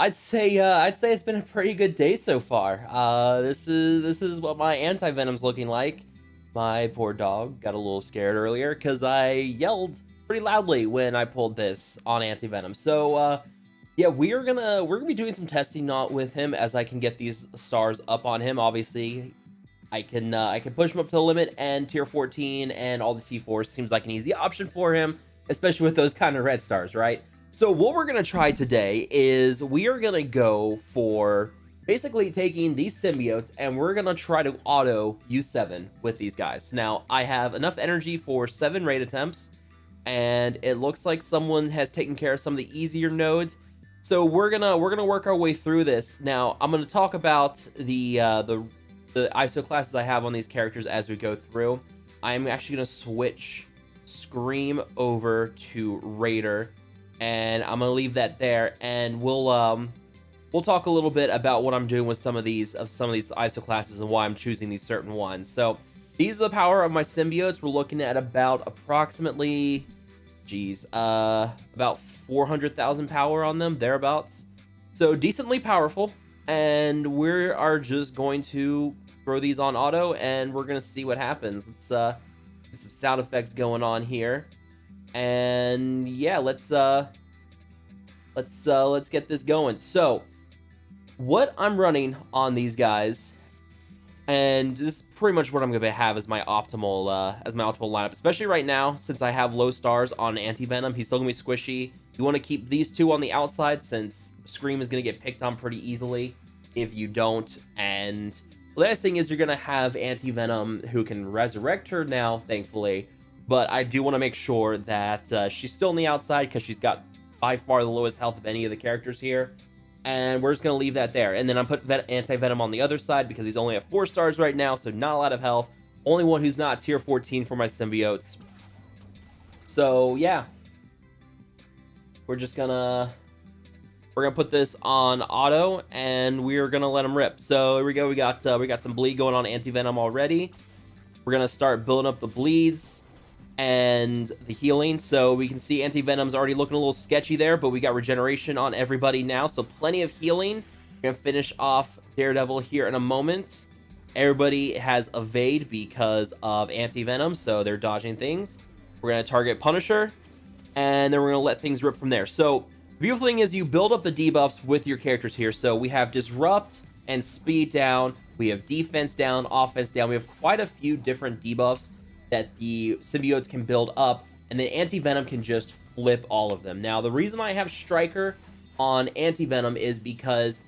I'd say it's been a pretty good day so far. This is what my anti-venom's looking like. My poor dog got a little scared earlier because I yelled pretty loudly when I pulled this on anti-venom. So yeah, we're gonna be doing some testing not with him as I can get these stars up on him. Obviously, I can push him up to the limit, and tier 14 and all the T4s seems like an easy option for him, especially with those kind of red stars, right? So what we're gonna try today is we are gonna go for basically taking these symbiotes and we're gonna try to auto U7 with these guys. Now I have enough energy for 7 raid attempts, and it looks like someone has taken care of some of the easier nodes. So we're gonna work our way through this. Now I'm gonna talk about the ISO classes I have on these characters as we go through. I'm actually gonna switch Scream over to Raider, and I'm gonna leave that there, and we'll talk a little bit about what I'm doing with some of these ISO classes and why I'm choosing these certain ones. So these are the power of my symbiotes. We're looking at about approximately, about 400,000 power on them, thereabouts. So decently powerful, and we are just going to throw these on auto, and we're gonna see what happens. Let's get some sound effects going on here, and yeah, let's get this going. So what I'm running on these guys, and this is pretty much what I'm gonna have as my optimal lineup, especially right now since I have low stars on anti-venom. He's still gonna be squishy. You want to keep these two on the outside since Scream is gonna get picked on pretty easily if you don't. And the last thing is you're gonna have anti-venom who can resurrect her now, thankfully, but I do want to make sure that she's still on the outside because she's got by far the lowest health of any of the characters here. And we're just going to leave that there. And then I'm putting anti-venom on the other side because he's only at 4 stars right now, so not a lot of health. Only one who's not tier 14 for my symbiotes. So yeah, we're gonna put this on auto, and we're gonna let him rip. So here we go. We got some bleed going on anti-venom already. We're gonna start building up the bleeds and the healing. So we can see anti-venom's already looking a little sketchy there, but we got regeneration on everybody now, so plenty of healing. We're gonna finish off Daredevil here in a moment. Everybody has evade because of anti-venom, so they're dodging things. We're gonna target Punisher, and then we're gonna let things rip from there. So the beautiful thing is you build up the debuffs with your characters here. So we have disrupt and speed down, we have defense down, offense down. We have quite a few different debuffs that the symbiotes can build up, and then anti-venom can just flip all of them. Now, the reason I have Striker on anti-venom is because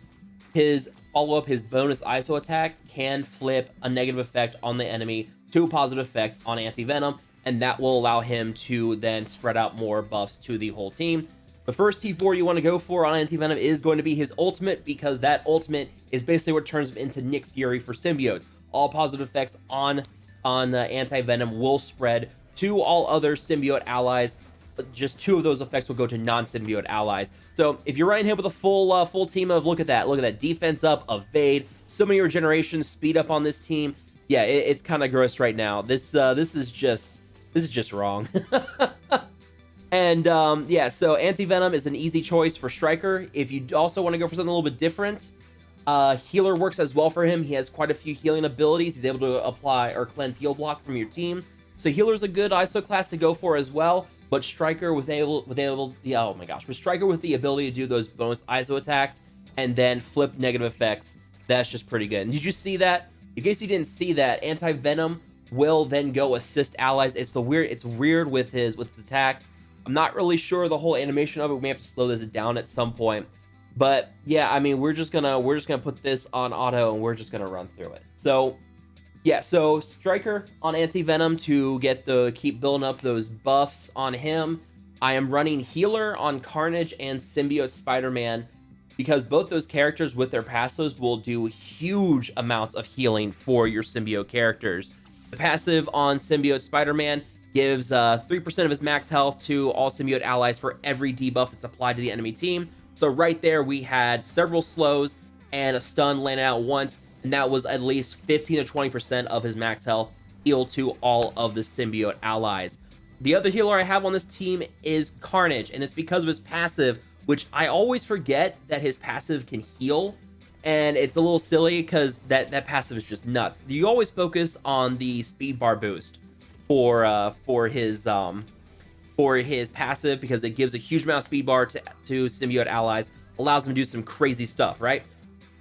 his follow-up, his bonus ISO attack, can flip a negative effect on the enemy to a positive effect on anti-venom, and that will allow him to then spread out more buffs to the whole team. The first T4 you want to go for on anti-venom is going to be his ultimate, because that ultimate is basically what turns him into Nick Fury for symbiotes. All positive effects on anti-venom will spread to all other symbiote allies, but just 2 of those effects will go to non-symbiote allies. So if you're running him with a full team of, look at that defense up, evade, so many regenerations, speed up on this team. Yeah, it's kind of gross right now. This is just wrong. And yeah, so anti-venom is an easy choice for Striker. If you also want to go for something a little bit different, healer works as well for him. He has quite a few healing abilities. He's able to apply or cleanse heal block from your team. So healer's a good ISO class to go for as well. But Striker with the ability to do those bonus ISO attacks and then flip negative effects, that's just pretty good. And did you see that? In case you didn't see that, anti-venom will then go assist allies. It's weird with his attacks. I'm not really sure the whole animation of it. We may have to slow this down at some point. But yeah, I mean, we're just gonna put this on auto, and we're just gonna run through it. So yeah, so Striker on anti-venom to keep building up those buffs on him. I am running healer on Carnage and Symbiote Spider-Man, because both those characters with their passives will do huge amounts of healing for your symbiote characters. The passive on Symbiote Spider-Man gives 3% of his max health to all symbiote allies for every debuff that's applied to the enemy team. So right there, we had several slows and a stun landed out once, and that was at least 15 to 20% of his max health healed to all of the symbiote allies. The other healer I have on this team is Carnage, and it's because of his passive which I always forget that his passive can heal. And it's a little silly because that passive is just nuts. You always focus on the speed bar boost for his passive because it gives a huge amount of speed bar to symbiote allies, allows them to do some crazy stuff, right?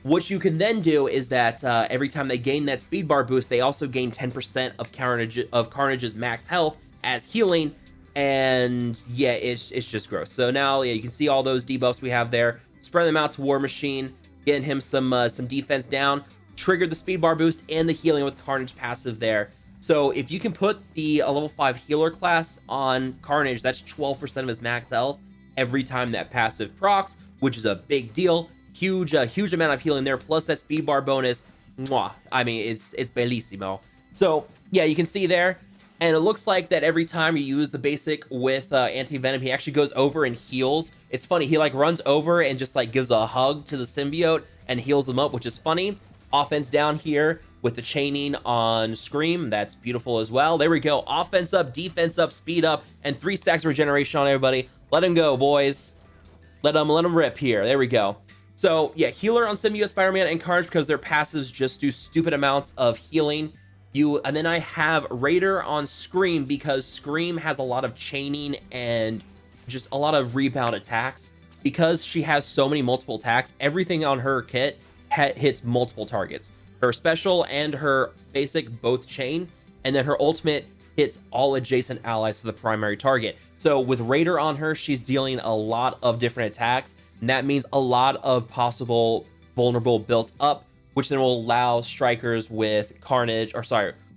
What you can then do is that every time they gain that speed bar boost, they also gain 10% of Carnage's max health as healing. And yeah, it's just gross. So now, yeah, you can see all those debuffs we have there. Spread them out to War Machine, getting him some defense down. Triggered the speed bar boost and the healing with Carnage passive there. So if you can put the level 5 healer class on Carnage, that's 12% of his max health every time that passive procs, which is a big deal. Huge amount of healing there, plus that speed bar bonus. Mwah. I mean, it's bellissimo. So yeah, you can see there. And it looks like that every time you use the basic with anti-venom, he actually goes over and heals. It's funny, he like runs over and just like gives a hug to the symbiote and heals them up, which is funny. Offense down here with the chaining on Scream, that's beautiful as well. There we go, offense up, defense up, speed up, and 3 stacks of regeneration on everybody. Let him go, boys. Let him rip here. There we go. So yeah, healer on Symbiote, Spider-Man, and Carnage because their passives just do stupid amounts of healing. And then I have Raider on Scream because Scream has a lot of chaining and just a lot of rebound attacks. Because she has so many multiple attacks, everything on her kit hits multiple targets. Her special and her basic both chain, and then her ultimate hits all adjacent allies to the primary target. So with Raider on her, she's dealing a lot of different attacks, and that means a lot of possible vulnerable built up, which then will allow strikers with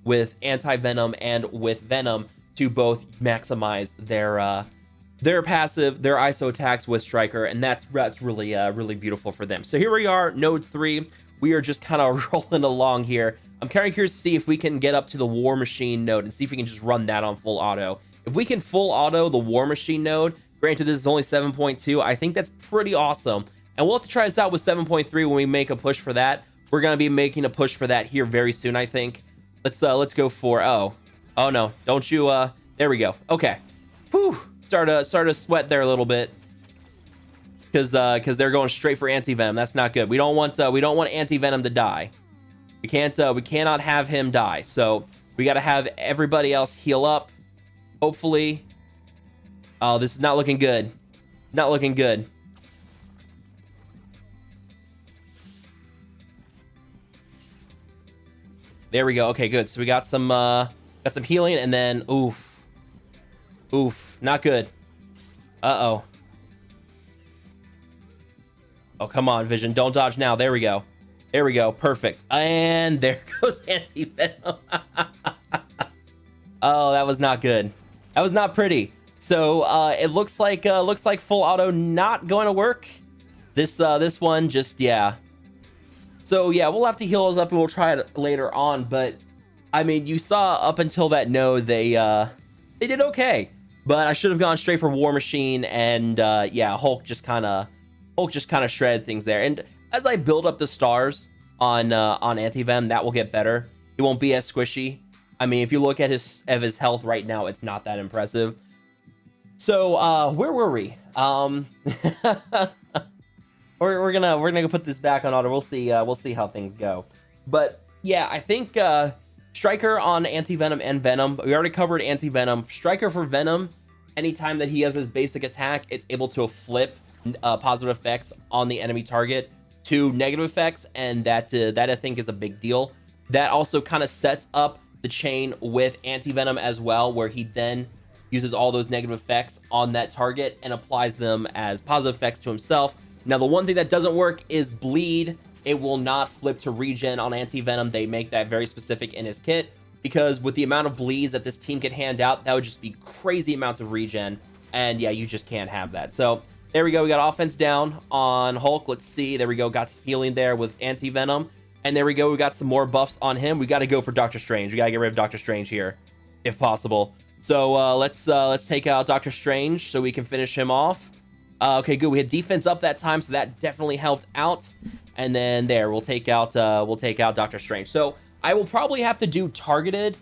with anti-venom and with venom to both maximize their passive, their ISO attacks with striker, and that's really really beautiful for them. So here we are, node 3. We are just kind of rolling along here. I'm kind of curious to see if we can get up to the War Machine node and see if we can just run that on full auto. If we can full auto the War Machine node, granted this is only 7.2, I think that's pretty awesome. And we'll have to try this out with 7.3 when we make a push for that. We're going to be making a push for that here very soon, I think. Let's go for, oh no, don't you, there we go. Okay. Whew, start to sweat there a little bit. Cause they're going straight for anti-venom. That's not good. We don't want anti-venom to die. We cannot have him die. So we got to have everybody else heal up. Hopefully. Oh, this is not looking good. Not looking good. There we go. Okay, good. So we got some healing, and then oof, not good. Uh-oh. Oh, come on, Vision. Don't dodge now. There we go. There we go. Perfect. And there goes anti-venom. Oh, that was not good. That was not pretty. So it looks like full auto not going to work. This one just, yeah. So yeah, we'll have to heal us up and we'll try it later on. But I mean, you saw up until that node they did okay. But I should have gone straight for War Machine, and yeah, Hulk just kind of shredded things there. And as I build up the stars on anti-venom, that will get better. It won't be as squishy. I mean, if you look at his health right now, it's not that impressive. So where were we? We're gonna go put this back on auto. We'll see how things go. But yeah, I think Striker on anti-venom and venom. We already covered anti-venom. Striker for venom, anytime that he has his basic attack, it's able to flip positive effects on the enemy target to negative effects, and that I think is a big deal. That also kind of sets up the chain with anti-venom as well, where he then uses all those negative effects on that target and applies them as positive effects to himself. Now, the one thing that doesn't work is bleed. It will not flip to regen on anti-venom. They make that very specific in his kit, because with the amount of bleeds that this team could hand out, that would just be crazy amounts of regen, and yeah, you just can't have that. So there we go. We got offense down on Hulk. Let's see. There we go. Got healing there with anti-venom. And there we go. We got some more buffs on him. We got to go for Doctor Strange. We got to get rid of Doctor Strange here, if possible. So let's take out Doctor Strange so we can finish him off. Okay, good. We had defense up that time, so that definitely helped out. And then there, we'll take out Doctor Strange. So I will probably have to do targeted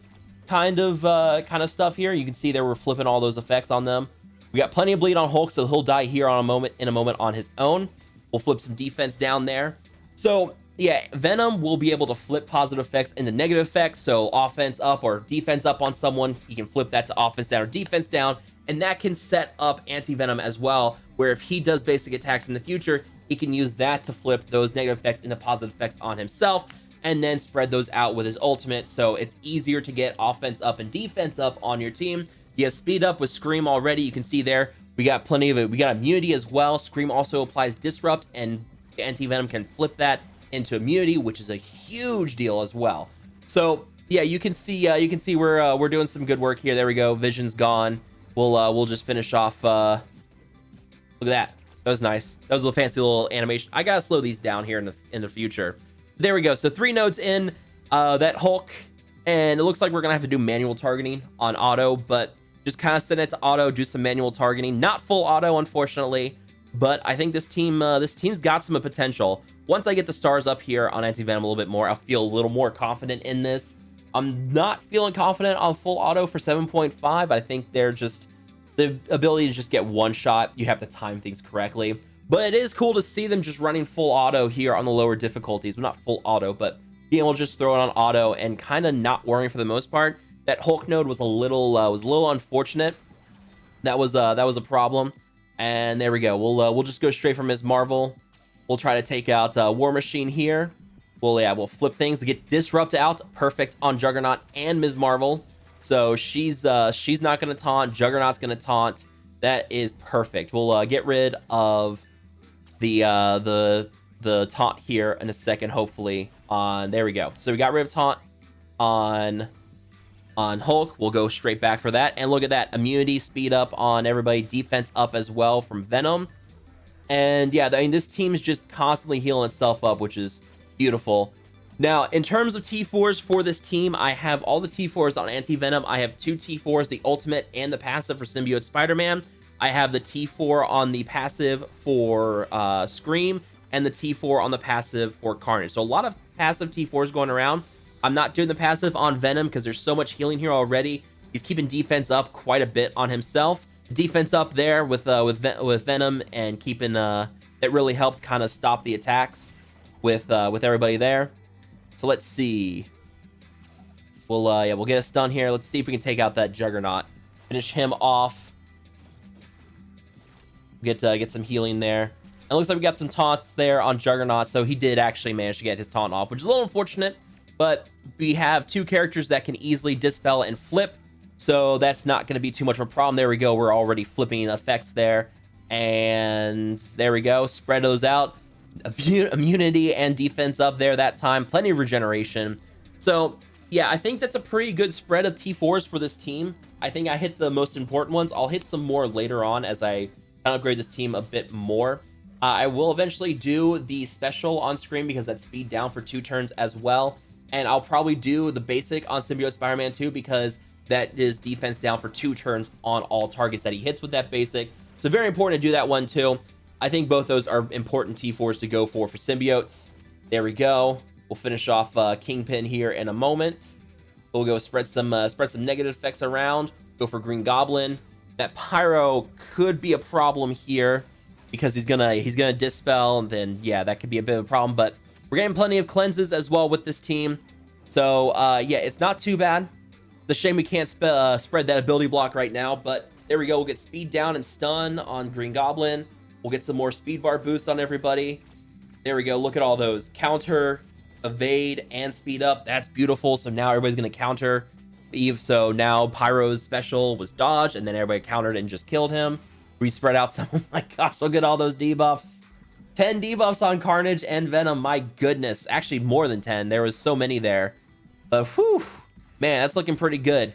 kind of stuff here. You can see there we're flipping all those effects on them. We got plenty of bleed on Hulk, so he'll die here in a moment on his own. We'll flip some defense down there. So yeah, Venom will be able to flip positive effects into negative effects. So offense up or defense up on someone, he can flip that to offense down or defense down. And that can set up anti-Venom as well, where if he does basic attacks in the future, he can use that to flip those negative effects into positive effects on himself, and then spread those out with his ultimate. So it's easier to get offense up and defense up on your team. You have speed up with Scream already. You can see there, we got plenty of it. We got immunity as well. Scream also applies disrupt, and anti-Venom can flip that into immunity, which is a huge deal as well. So yeah, you can see we're doing some good work here. There we go. Vision's gone. We'll just finish off. Look at that. That was nice. That was a fancy little animation. I gotta slow these down here in the future. There we go. So 3 nodes in that Hulk, and it looks like we're gonna have to do manual targeting on auto, but just kind of send it to auto, do some manual targeting. Not full auto, unfortunately, but I think this team's got some potential. Once I get the stars up here on anti-Venom a little bit more, I'll feel a little more confident in this. I'm not feeling confident on full auto for 7.5. I think they're just the ability to just get one shot. You have to time things correctly, but it is cool to see them just running full auto here on the lower difficulties. Well, not full auto, but being able to just throw it on auto and kind of not worrying for the most part. That Hulk node was a little unfortunate. That was a problem. And there we go. We'll just go straight from Ms. Marvel. We'll try to take out War Machine here. We'll flip things to get Disrupt out. Perfect on Juggernaut and Ms. Marvel. So she's not going to taunt. Juggernaut's going to taunt. That is perfect. We'll get rid of the taunt here in a second, hopefully. There we go. So we got rid of taunt on Hulk. We'll go straight back for that. And look at that. Immunity, speed up on everybody. Defense up as well from Venom. And yeah, I mean, this team's just constantly healing itself up, which is beautiful. Now, in terms of T4s for this team, I have all the T4s on Anti-Venom. I have 2 T4s, the ultimate and the passive for Symbiote Spider-Man. I have the T4 on the passive for Scream, and the T4 on the passive for Carnage. So a lot of passive T4s going around. I'm not doing the passive on Venom because there's so much healing here already. He's keeping defense up quite a bit on himself. Defense up there with Venom and keeping that really helped kind of stop the attacks with everybody there. So let's see. We'll get a stun here. Let's see if we can take out that Juggernaut. Finish him off. Get some healing there. And it looks like we got some taunts there on Juggernaut, so he did actually manage to get his taunt off, which is a little unfortunate, but we have 2 characters that can easily dispel and flip, so that's not going to be too much of a problem. There we go. We're already flipping effects there, and there we go. Spread those out. Immunity and defense up there that time. Plenty of regeneration. So yeah, I think that's a pretty good spread of T4s for this team. I think I hit the most important ones. I'll hit some more later on as I upgrade this team a bit more. I will eventually do the special on screen because that's speed down for 2 turns as well. And I'll probably do the basic on Symbiote Spider-Man 2 because that is defense down for 2 turns on all targets that he hits with that basic. So very important to do that one too. I think both those are important T4s to go for Symbiotes. There we go. We'll finish off Kingpin here in a moment. We'll go spread some negative effects around. Go for Green Goblin. That Pyro could be a problem here because he's gonna dispel, and then yeah, that could be a bit of a problem. But we're getting plenty of cleanses as well with this team. So yeah, it's not too bad. It's a shame we can't spread that ability block right now, but there we go. We'll get speed down and stun on Green Goblin. We'll get some more speed bar boost on everybody. There we go. Look at all those. Counter, evade, and speed up. That's beautiful. So now everybody's going to counter Eve. So now Pyro's special was dodged, and then everybody countered and just killed him. We spread out some. Oh my gosh, look at all those debuffs. 10 debuffs on Carnage and Venom. My goodness. Actually, more than 10. There was so many there. But whew, man, that's looking pretty good.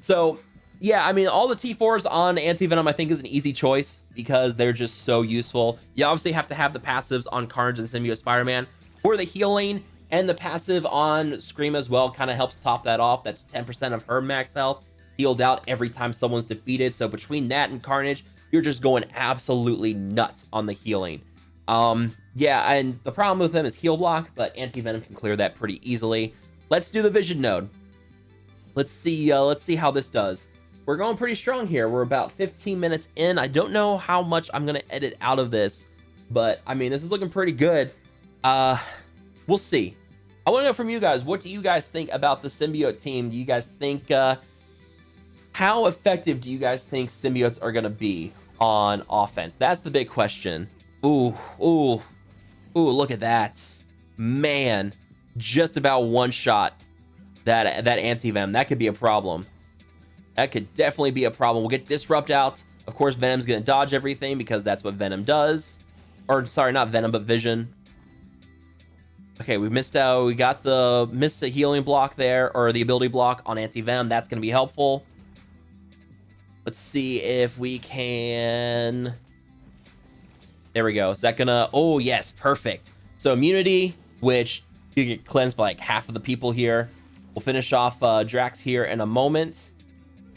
So yeah, I mean, all the T4s on Anti-Venom, I think, is an easy choice because they're just so useful. You obviously have to have the passives on Carnage and Symbiote Spider-Man for the healing, and the passive on Scream as well kind of helps top that off. That's 10% of her max health healed out every time someone's defeated. So between that and Carnage, you're just going absolutely nuts on the healing. Yeah, and the problem with them is heal block, but Anti-Venom can clear that pretty easily. Let's do the Vision node. Let's see how this does. we're going pretty strong here. We're about 15 minutes in. I don't know how much I'm gonna edit out of this, but I mean, this is looking pretty good. We'll see. I want to know from you guys, what do you guys think about the symbiote team? Do you guys think how effective do you guys think symbiotes are gonna be on offense? That's the big question. Ooh, look at that, man! Just about one shot that anti-venom. That could be a problem. That could definitely be a problem. We'll get disrupt out. Of course, Venom's gonna dodge everything because that's what Venom does. Or sorry, not Venom, but Vision. Okay, we missed out. We got missed the healing block there, or the ability block on anti-venom. That's gonna be helpful. Let's see if we can. There we go. Is that gonna? Oh yes, perfect. So immunity, which you get cleansed by like half of the people here. We'll finish off Drax here in a moment,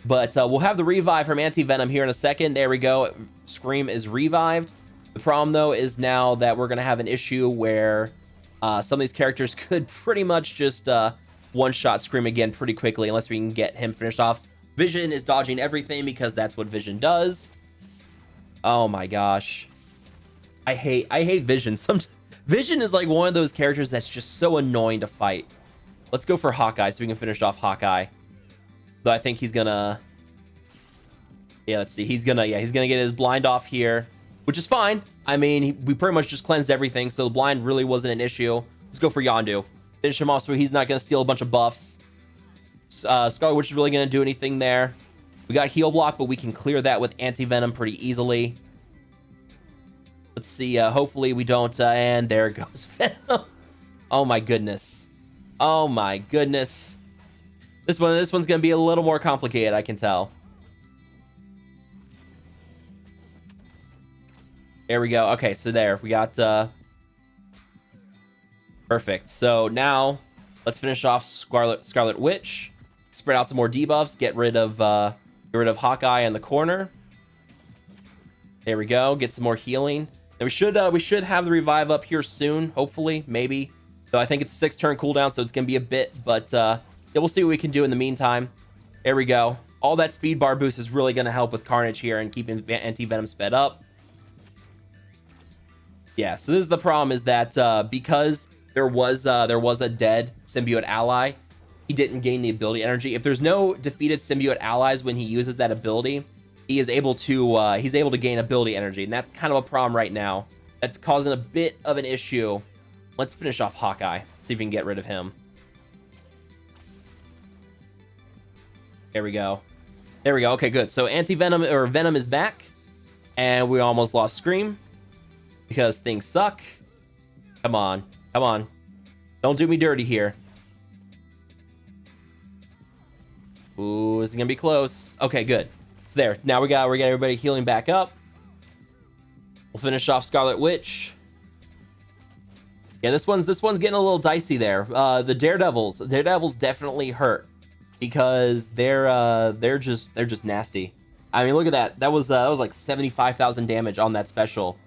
but we'll have the revive from anti-venom here in a second. There we go. Scream is revived. The problem though is now that we're gonna have an issue where some of these characters could pretty much just one-shot Scream again pretty quickly unless we can get him finished off. Vision is dodging everything because that's what Vision does. Oh my gosh. I hate Vision. Vision is like one of those characters that's just so annoying to fight. Let's go for Hawkeye so we can finish off Hawkeye. Though I think he's gonna... Yeah, let's see. He's gonna get his blind off here, which is fine. I mean, we pretty much just cleansed everything, so the blind really wasn't an issue. Let's go for Yondu. Finish him off so he's not gonna steal a bunch of buffs. Scarlet Witch is really gonna do anything there. We got heal block, but we can clear that with anti-venom pretty easily. Let's see. Hopefully we don't. And there goes Venom. Oh my goodness. Oh my goodness. This one's gonna be a little more complicated, I can tell. There we go. Okay, so there we got. Perfect. So now let's finish off Scarlet Witch. Spread out some more debuffs. Get rid of Hawkeye in the corner. There we go. Get some more healing. And we should have the revive up here soon. Hopefully, maybe. So I think it's a 6-turn cooldown, so it's gonna be a bit. But yeah, we'll see what we can do in the meantime. There we go. All that speed bar boost is really gonna help with Carnage here and keeping anti-venom sped up. Yeah. So this is the problem: is that because there was a dead symbiote ally, he didn't gain the ability energy. If there's no defeated symbiote allies when he uses that ability, he is able to he's able to gain ability energy, and that's kind of a problem right now. That's causing a bit of an issue. Let's finish off Hawkeye. See if we can get rid of him. There we go. There we go. Okay, good. So anti-venom or Venom is back, and we almost lost Scream because things suck. Come on. Come on. Don't do me dirty here. Ooh, this is gonna be close. Okay, good. So there. Now we got everybody healing back up. We'll finish off Scarlet Witch. Yeah, this one's getting a little dicey there. The Daredevils definitely hurt because they're just nasty. I mean, look at that. That was like 75,000 damage on that special.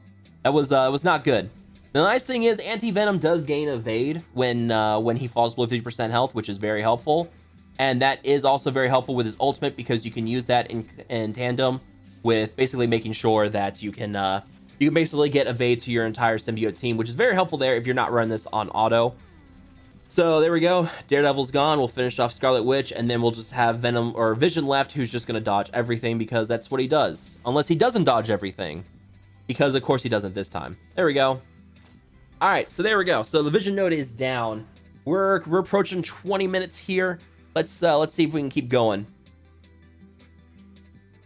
That was not good. The nice thing is anti-venom does gain evade when he falls below 50% health, which is very helpful. And that is also very helpful with his ultimate because you can use that in tandem with basically making sure that you can basically get evade to your entire symbiote team, which is very helpful there if you're not running this on auto. So there we go. Daredevil's gone. We'll finish off Scarlet Witch, and then we'll just have Venom or Vision left, who's just going to dodge everything because that's what he does. Unless he doesn't dodge everything, because of course he doesn't this time. There we go. All right, so there we go. So the Vision node is down. We're approaching 20 minutes here. Let's see if we can keep going.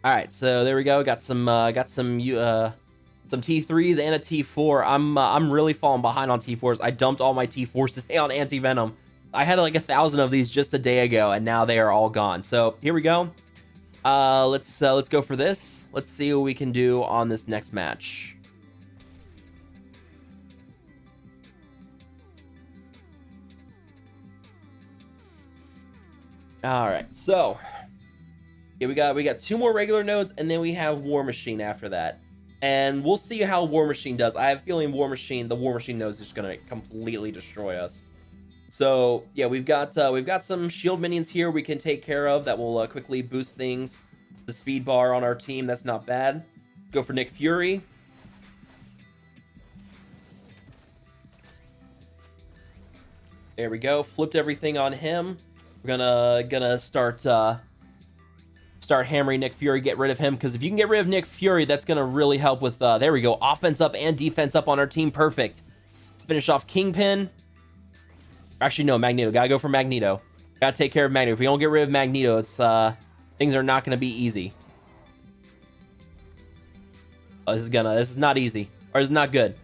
All right, so there we go. Got some T3s and a T4. I'm really falling behind on T4s. I dumped all my T4s today on anti-venom. I had like 1,000 of these just a day ago, and now they are all gone. So here we go. Let's go for this. Let's see what we can do on this next match. All right, so yeah, we got 2 more regular nodes, and then we have War Machine after that. And we'll see how War Machine does. I have a feeling the War Machine node is just gonna completely destroy us. So yeah, we've got some shield minions here we can take care of that will quickly boost things. the speed bar on our team. That's not bad. Go for Nick Fury. There we go. Flipped everything on him. We're gonna start hammering Nick Fury, get rid of him, because if you can get rid of Nick Fury, that's gonna really help with there we go, offense up and defense up on our team. Perfect. Let's finish off Kingpin. Actually, no, Magneto. Gotta go for Magneto. Gotta take care of Magneto. If we don't get rid of Magneto, it's things are not gonna be easy. Oh, this is not easy. Or this is not good.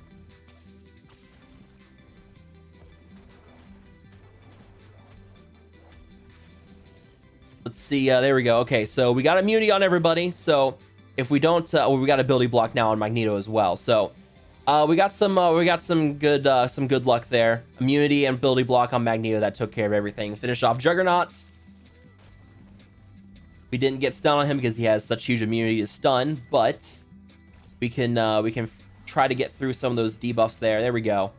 Let's see. There we go. Okay, so we got immunity on everybody. So if we don't, well, we got ability block now on Magneto as well. So we got some good luck there. Immunity and ability block on Magneto, that took care of everything. Finish off Juggernauts. We didn't get stun on him because he has such huge immunity to stun, but we can try to get through some of those debuffs there. There we go.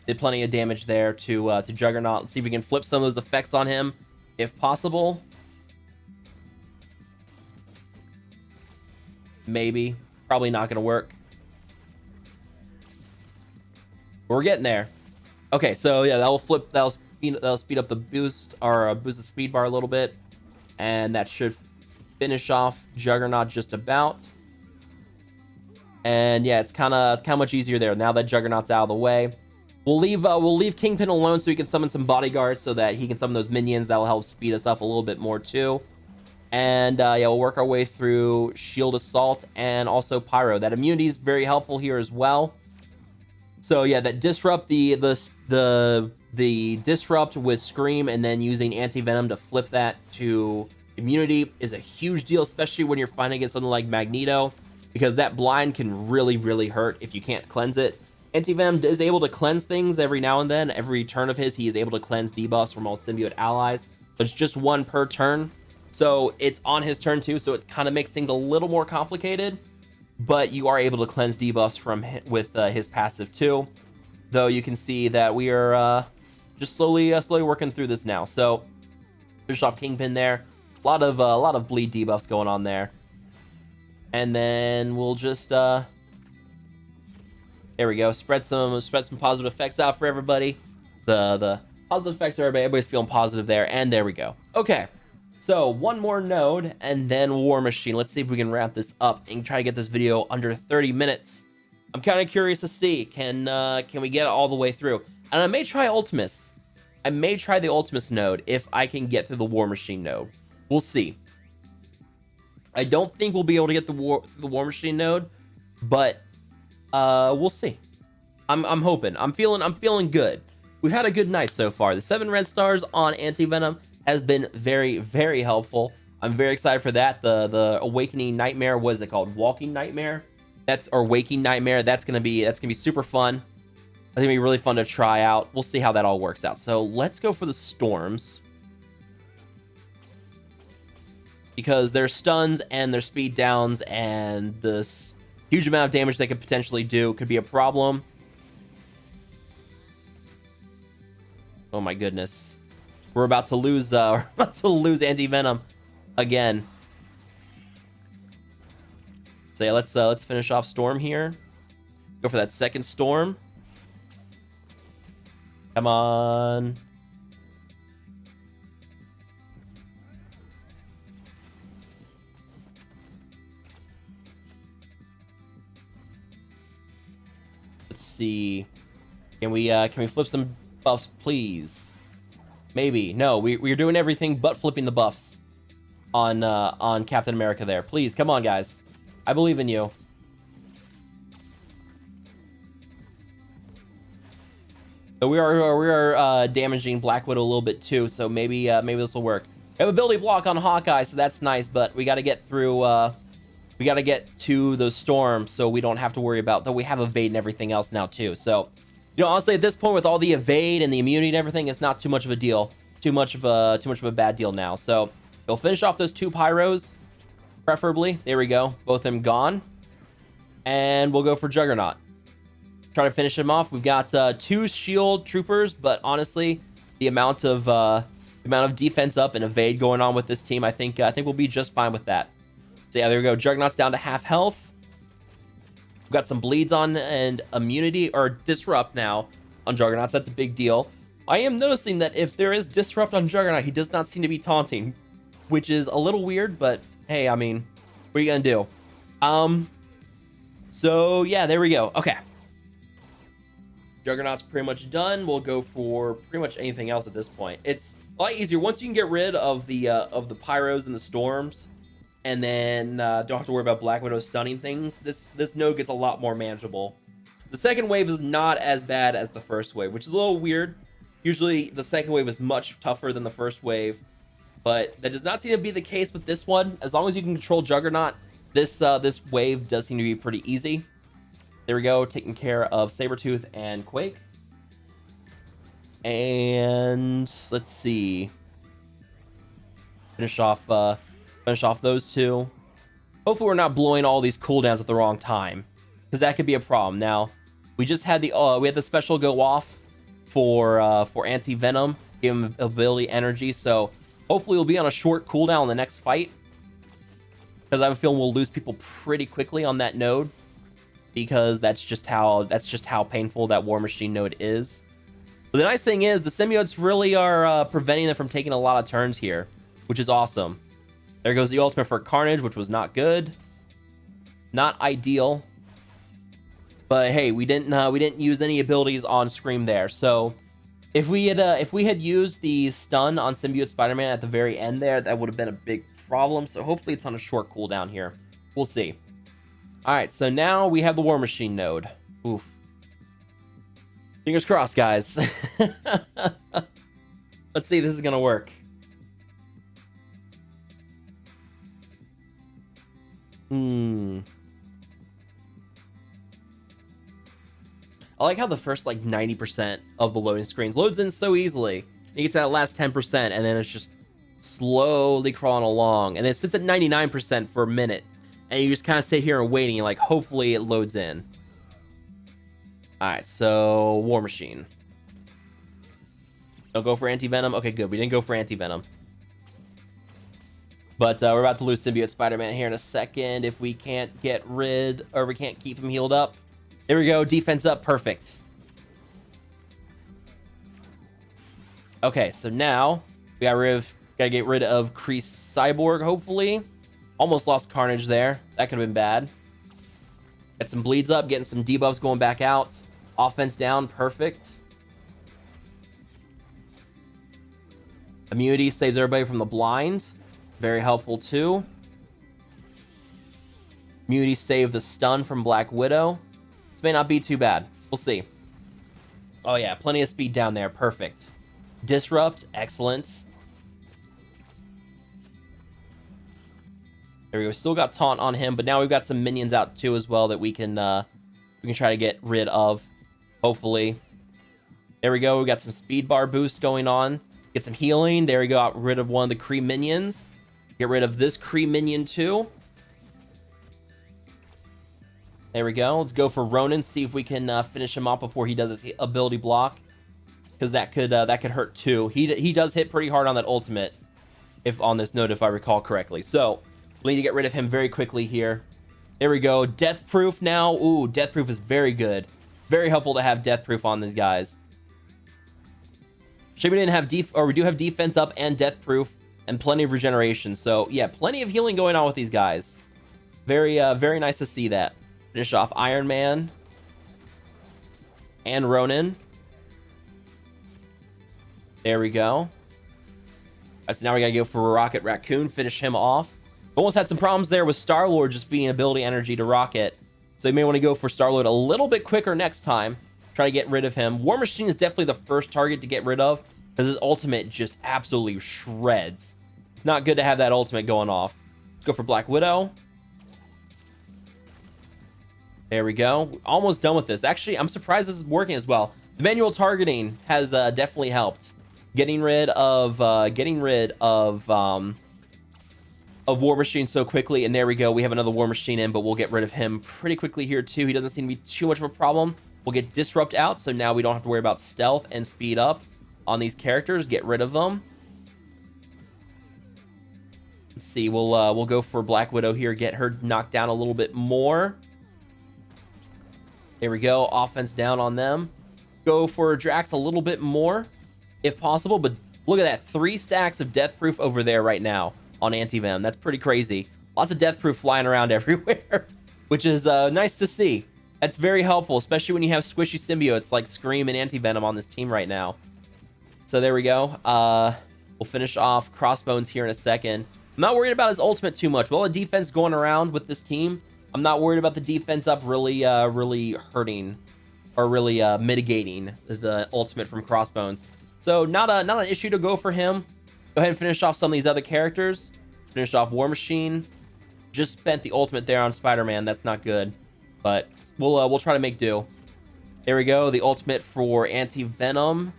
Did plenty of damage there to Juggernaut. Let's see if we can flip some of those effects on him, if possible. Maybe. Probably not going to work. But we're getting there. Okay, so yeah, that'll speed up the boost, or boost the speed bar a little bit, and that should finish off Juggernaut just about. And yeah, it's kind of much easier there now that Juggernaut's out of the way. We'll leave Kingpin alone so he can summon some bodyguards so that he can summon those minions. That'll help speed us up a little bit more too. And yeah, we'll work our way through Shield Assault and also Pyro. That immunity is very helpful here as well. So yeah, that disrupt the disrupt with Scream and then using Anti-Venom to flip that to immunity is a huge deal, especially when you're fighting against something like Magneto, because that blind can really hurt if you can't cleanse it. Anti-Venom is able to cleanse things every now and then. Every turn of his, he is able to cleanse debuffs from all symbiote allies. But it's just one per turn. So it's on his turn too, so it kind of makes things a little more complicated. But you are able to cleanse debuffs from with his passive too. Though you can see that we are just slowly working through this now. So finish off Kingpin there. A lot of bleed debuffs going on there. And then we'll just there we go. Spread some positive effects out for everybody. The positive effects for everybody. Everybody's feeling positive there. And there we go. Okay. So one more node and then War Machine. Let's see if we can wrap this up and try to get this video under 30 minutes. I'm kind of curious to see, can we get it all the way through? And I may try Ultimus. I may try the Ultimus node if I can get through the War Machine node. We'll see. I don't think we'll be able to get the War Machine node, but we'll see. I'm hoping. I'm feeling good. We've had a good night so far. The 7 red stars on Anti-Venom has been very helpful. I'm very excited for that. The Awakening Nightmare, what is it called? Walking Nightmare? Or Waking Nightmare. That's gonna be super fun. I think it'll be really fun to try out. We'll see how that all works out. So let's go for the storms, because their stuns and their speed downs and this huge amount of damage they could potentially do could be a problem. Oh my goodness. We're about to lose Anti-Venom again. So yeah, let's finish off Storm here. Go for that second Storm. Come on. Let's see. Can we flip some buffs, please? Maybe. No, we're doing everything but flipping the buffs on Captain America there. Please, come on, guys. I believe in you. So we are damaging Black Widow a little bit too, so maybe this will work. We have ability block on Hawkeye, so that's nice, but we got to get through we got to get to those storms so we don't have to worry about, though we have evade and everything else now too. So, you know, honestly, at this point with all the evade and the immunity and everything, it's not too much of a deal. Too much of a bad deal now. So, we'll finish off those 2 pyros, preferably. There we go. Both of them gone. And we'll go for Juggernaut. Try to finish him off. We've got 2 shield troopers, but honestly, the amount of the amount of defense up and evade going on with this team, I think we'll be just fine with that. So yeah, there we go. Juggernaut's down to half health. We've got some bleeds on and immunity or disrupt now on Juggernauts. That's a big deal. I am noticing that if there is disrupt on Juggernaut, he does not seem to be taunting, which is a little weird, but hey, I mean, what are you gonna do? So yeah, there we go. Okay. Juggernaut's pretty much done. We'll go for pretty much anything else at this point. It's a lot easier once you can get rid of the pyros and the storms, and then don't have to worry about Black Widow stunning things. This node gets a lot more manageable. The second wave is not as bad as the first wave, which is a little weird. Usually the second wave is much tougher than the first wave, but that does not seem to be the case with this one. As long as you can control Juggernaut, this wave does seem to be pretty easy. There we go, taking care of Sabretooth and Quake. And let's see. Finish off those two. Hopefully we're not blowing all these cooldowns at the wrong time, because that could be a problem. Now, we just had the special go off for anti-venom, give him ability energy, so hopefully we'll be on a short cooldown in the next fight, because I have a feeling we'll lose people pretty quickly on that node, because that's just how painful that War Machine node is. But the nice thing is the symbiotes really are preventing them from taking a lot of turns here, which is awesome. There goes the ultimate for Carnage, which was not good, not ideal. But hey, we didn't use any abilities on Scream there. So if we had used the stun on Symbiote Spider-Man at the very end there, that would have been a big problem. So hopefully it's on a short cooldown here. We'll see. All right, so now we have the War Machine node. Oof. Fingers crossed, guys. Let's see if this is gonna work. I like how the first like 90% of the loading screens loads in so easily. You get to that last 10% and then it's just slowly crawling along. And then it sits at 99% for a minute. And you just kind of sit here and waiting, like hopefully it loads in. Alright, so War Machine. Don't go for anti-venom. Okay, good. We didn't go for anti-venom. But we're about to lose Symbiote Spider-Man here in a second if we can't get rid, or we can't keep him healed up. There we go. Defense up. Perfect. Okay, so now we gotta get rid of Kreese Cyborg, hopefully. Almost lost Carnage there. That could have been bad. Get some bleeds up, getting some debuffs going back out. Offense down. Perfect. Immunity saves everybody from the blind. Very helpful too. Immunity saved the stun from Black Widow. This may not be too bad. We'll see. Oh yeah, plenty of speed down there. Perfect. Disrupt. Excellent. There we go. Still got taunt on him, but now we've got some minions out too as well that we can try to get rid of. Hopefully. There we go. We got some speed bar boost going on. Get some healing. There we go. Got rid of one of the Kree minions. Get rid of this Kree minion too. There we go. Let's go for Ronan. See if we can finish him off before he does his ability block, because that could hurt too. He does hit pretty hard on that ultimate, if on this node, if I recall correctly. So we need to get rid of him very quickly here. There we go. Death proof now. Ooh, death proof is very good. Very helpful to have death proof on these guys. Shame we didn't have we do have defense up and death proof and plenty of regeneration. So yeah, plenty of healing going on with these guys. Very nice to see that. Finish off Iron Man and Ronan. There we go. All right, so now we gotta go for Rocket Raccoon, finish him off. Almost had some problems there with Star-Lord just feeding ability energy to Rocket. So you may want to go for Star-Lord a little bit quicker next time. Try to get rid of him. War Machine is definitely the first target to get rid of, because his ultimate just absolutely shreds. It's not good to have that ultimate going off. Let's go for Black Widow. There we go. Almost done with this. Actually, I'm surprised this is working as well. The manual targeting has definitely helped. Getting rid of War Machine so quickly, and there we go. We have another War Machine in, but we'll get rid of him pretty quickly here too. He doesn't seem to be too much of a problem. We'll get Disrupt out, so now we don't have to worry about stealth and speed up on these characters. Get rid of them. Let's see. We'll go for Black Widow here. Get her knocked down a little bit more. There we go. Offense down on them. Go for Drax a little bit more, if possible. But look at that. 3 stacks of Death Proof over there right now on Anti-Venom. That's pretty crazy. Lots of Death Proof flying around everywhere, which is nice to see. That's very helpful, especially when you have squishy symbiotes like Scream and Anti-Venom on this team right now. So there we go. We'll finish off Crossbones here in a second. I'm not worried about his ultimate too much. Well, the defense going around with this team, I'm not worried about the defense up really hurting or really mitigating the ultimate from Crossbones. So not an issue to go for him. Go ahead and finish off some of these other characters. Finish off War Machine. Just spent the ultimate there on Spider-Man. That's not good, but we'll try to make do. There we go. The ultimate for Anti-Venom.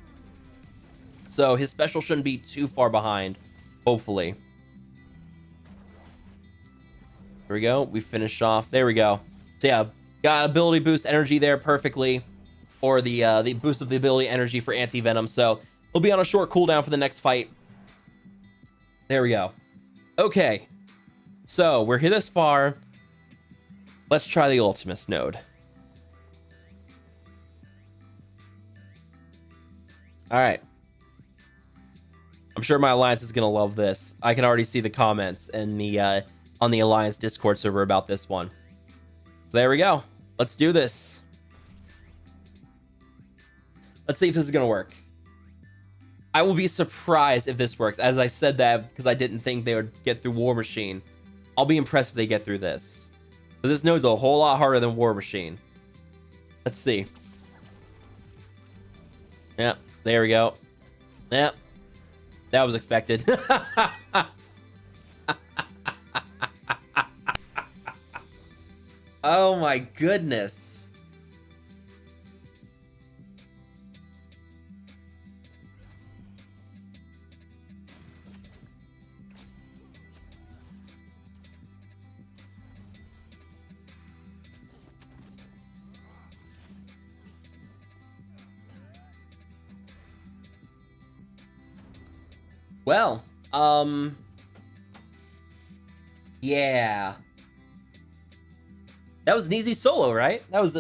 So his special shouldn't be too far behind, hopefully. There we go. We finish off. There we go. So yeah, got ability boost energy there perfectly, or the boost of the ability energy for Anti-Venom. So we'll be on a short cooldown for the next fight. There we go. Okay, so we're here this far. Let's try the Ultimus node. All right. I'm sure my alliance is gonna love this. I can already see the comments in the on the alliance Discord server about this one. So there we go. Let's do this. Let's see if this is gonna work. I will be surprised if this works. As I said that because I didn't think they would get through War Machine. I'll be impressed if they get through this. Because this node's a whole lot harder than War Machine. Let's see. Yep, there we go. Yep. That was expected. Oh my goodness. Well, yeah. That was an easy solo, right? That was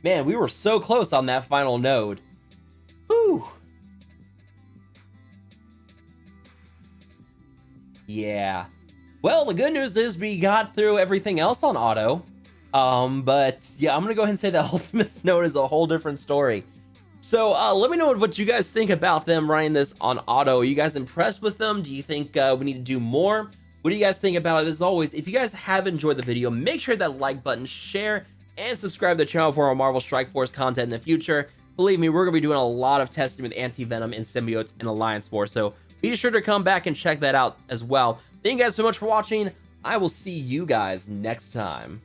man, we were so close on that final node. Whew. Yeah. Well, the good news is we got through everything else on auto. But yeah, I'm gonna go ahead and say that Ultimus node is a whole different story. So let me know what you guys think about them running this on auto. Are you guys impressed with them? Do you think we need to do more? What do you guys think about it? As always, if you guys have enjoyed the video, make sure that like button, share, and subscribe to the channel for our Marvel Strike Force content in the future. Believe me, we're going to be doing a lot of testing with Anti-Venom and Symbiotes in Alliance War, so be sure to come back and check that out as well. Thank you guys so much for watching. I will see you guys next time.